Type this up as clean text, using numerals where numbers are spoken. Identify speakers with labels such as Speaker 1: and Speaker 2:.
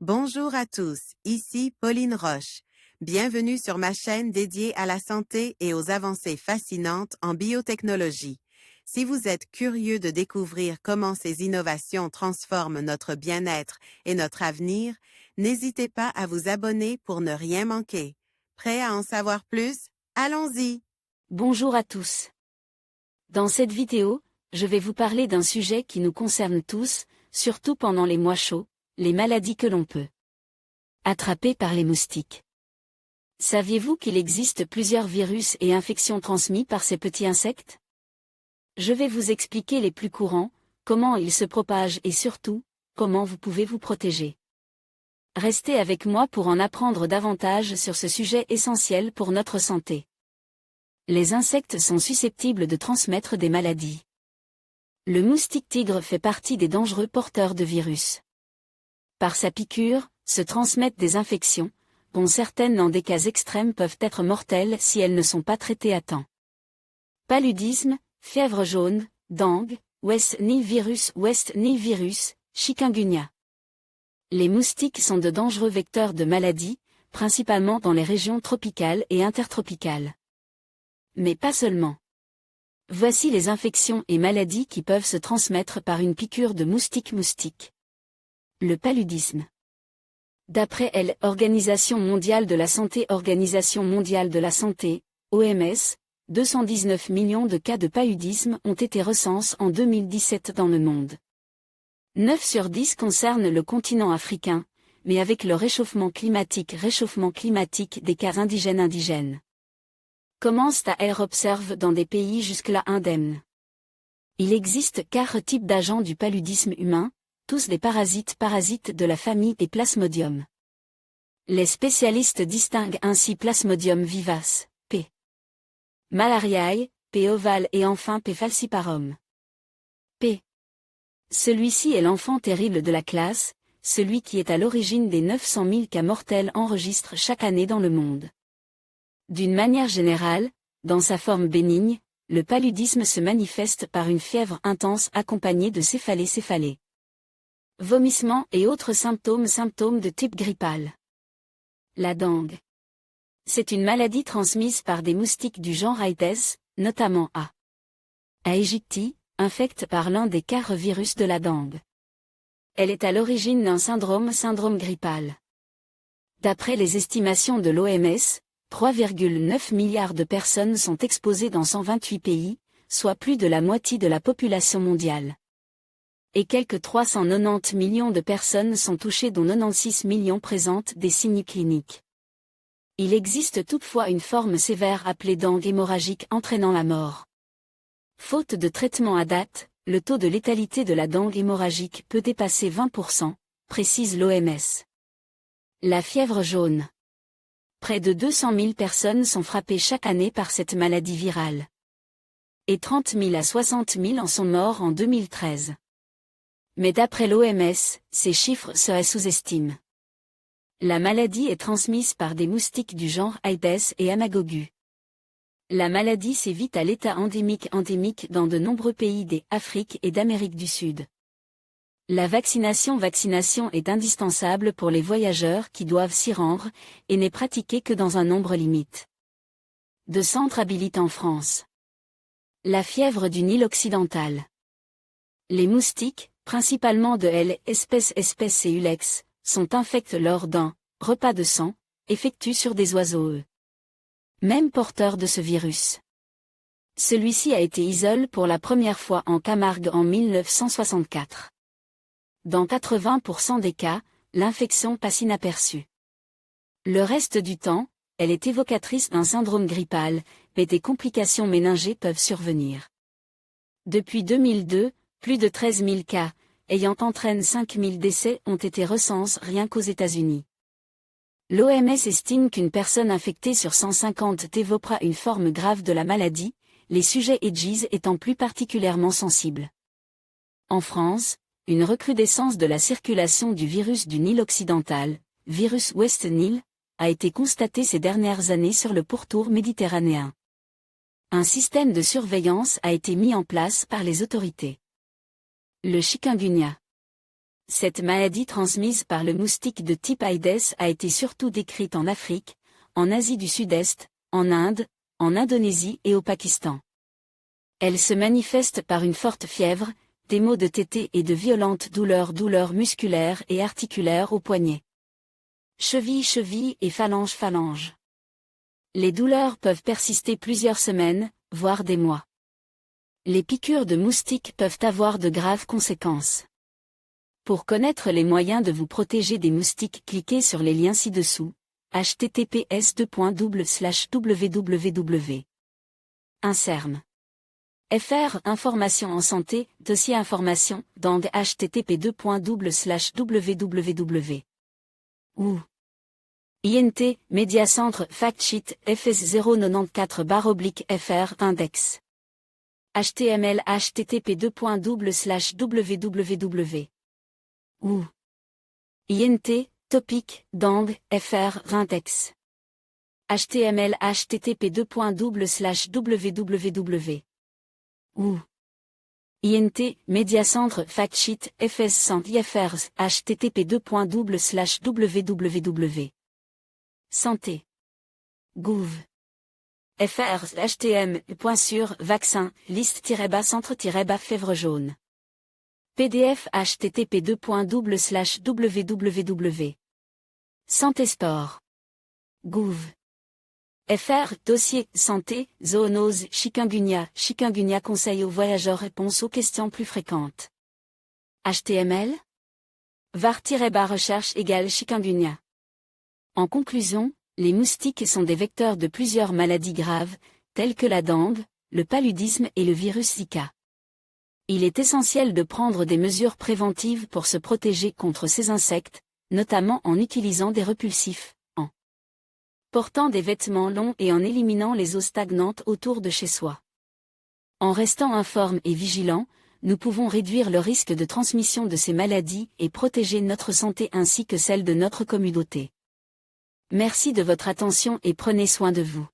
Speaker 1: Bonjour à tous, ici Pauline Roche. Bienvenue sur ma chaîne dédiée à la santé et aux avancées fascinantes en biotechnologie. Si vous êtes curieux de découvrir comment ces innovations transforment notre bien-être et notre avenir, n'hésitez pas à vous abonner pour ne rien manquer. Prêt à en savoir plus? Allons-y!
Speaker 2: Bonjour à tous. Dans cette vidéo, je vais vous parler d'un sujet qui nous concerne tous, surtout pendant les mois chauds, les maladies que l'on peut attraper par les moustiques. Saviez-vous qu'il existe plusieurs virus et infections transmis par ces petits insectes? Je vais vous expliquer les plus courants, comment ils se propagent et surtout, comment vous pouvez vous protéger. Restez avec moi pour en apprendre davantage sur ce sujet essentiel pour notre santé. Les insectes sont susceptibles de transmettre des maladies. Le moustique tigre fait partie des dangereux porteurs de virus. Par sa piqûre, se transmettent des infections, dont certaines dans des cas extrêmes peuvent être mortelles si elles ne sont pas traitées à temps. Paludisme, fièvre jaune, dengue, West Nile virus, chikungunya. Les moustiques sont de dangereux vecteurs de maladies, principalement dans les régions tropicales et intertropicales. Mais pas seulement. Voici les infections et maladies qui peuvent se transmettre par une piqûre de moustique. Le paludisme. D'après l'Organisation mondiale de la santé, OMS, 219 millions de cas de paludisme ont été recensés en 2017 dans le monde. 9 sur 10 concernent le continent africain, mais avec le réchauffement climatique des cas indigènes. Commencent à être observés dans des pays jusque-là indemnes. Il existe 4 types d'agents du paludisme humain, tous des parasites de la famille des Plasmodium. Les spécialistes distinguent ainsi Plasmodium vivace, P. malariae, P. ovale et enfin P. falciparum. P. Celui-ci est l'enfant terrible de la classe, celui qui est à l'origine des 900 000 cas mortels enregistrés chaque année dans le monde. D'une manière générale, dans sa forme bénigne, le paludisme se manifeste par une fièvre intense accompagnée de céphalées. Vomissements et autres symptômes de type grippal. La dengue. C'est une maladie transmise par des moustiques du genre Aedes, notamment A. aegypti, infecte par l'un des 4 virus de la dengue. Elle est à l'origine d'un syndrome grippal. D'après les estimations de l'OMS, 3,9 milliards de personnes sont exposées dans 128 pays, soit plus de la moitié de la population mondiale. Et quelques 390 millions de personnes sont touchées dont 96 millions présentent des signes cliniques. Il existe toutefois une forme sévère appelée dengue hémorragique entraînant la mort. Faute de traitement à date, le taux de létalité de la dengue hémorragique peut dépasser 20%, précise l'OMS. La fièvre jaune. Près de 200 000 personnes sont frappées chaque année par cette maladie virale. Et 30 000 à 60 000 en sont morts en 2013. Mais d'après l'OMS, ces chiffres seraient sous-estimés. La maladie est transmise par des moustiques du genre Aedes et Amagogu. La maladie sévit à l'état endémique dans de nombreux pays d'Afrique et d'Amérique du Sud. La vaccination est indispensable pour les voyageurs qui doivent s'y rendre, et n'est pratiquée que dans un nombre limite. De centres habilités en France. La fièvre du Nil occidental. Les moustiques, principalement de L. espèce et Ulex, sont infects lors d'un repas de sang, effectué sur des oiseaux même porteurs de ce virus. Celui-ci a été isolé pour la première fois en Camargue en 1964. Dans 80% des cas, l'infection passe inaperçue. Le reste du temps, elle est évocatrice d'un syndrome grippal, mais des complications méningées peuvent survenir. Depuis 2002, plus de 13 000 cas, ayant entraîné 5 000 décès ont été recensés rien qu'aux États-Unis. L'OMS estime qu'une personne infectée sur 150 développera une forme grave de la maladie, les sujets ageés étant plus particulièrement sensibles. En France, une recrudescence de la circulation du virus du Nil occidental, virus West Nile, a été constatée ces dernières années sur le pourtour méditerranéen. Un système de surveillance a été mis en place par les autorités. Le chikungunya. Cette maladie transmise par le moustique de type Aedes a été surtout décrite en Afrique, en Asie du Sud-Est, en Inde, en Indonésie et au Pakistan. Elle se manifeste par une forte fièvre, des maux de tétée et de violentes douleurs musculaires et articulaires aux poignets. Cheville et phalange. Les douleurs peuvent persister plusieurs semaines, voire des mois. Les piqûres de moustiques peuvent avoir de graves conséquences. Pour connaître les moyens de vous protéger des moustiques, cliquez sur les liens ci-dessous. https://www. Inserm. FR Information en santé, dossier information, DANG http://www. Ou INT, Médiacentre Factsheet FS094/FR Index. HTML http://www. Ou INT, Topic, DANG, FR Index. HTML http://www. Ou INT, Médiacentre Factsheet FS100 IFRS http://www. Santé. Gouv. FR HTM.sur vaccin liste-centre-fièvre jaune. PDF http://www. Santé Sport. Gouv. FR Dossier Santé, zoonose, chikungunya conseil aux voyageurs, réponse aux questions plus fréquentes. HTML var-recherche = chikungunya. En conclusion, les moustiques sont des vecteurs de plusieurs maladies graves, telles que la dengue, le paludisme et le virus Zika. Il est essentiel de prendre des mesures préventives pour se protéger contre ces insectes, notamment en utilisant des repulsifs, en portant des vêtements longs et en éliminant les eaux stagnantes autour de chez soi. En restant informes et vigilants, nous pouvons réduire le risque de transmission de ces maladies et protéger notre santé ainsi que celle de notre communauté. Merci de votre attention et prenez soin de vous.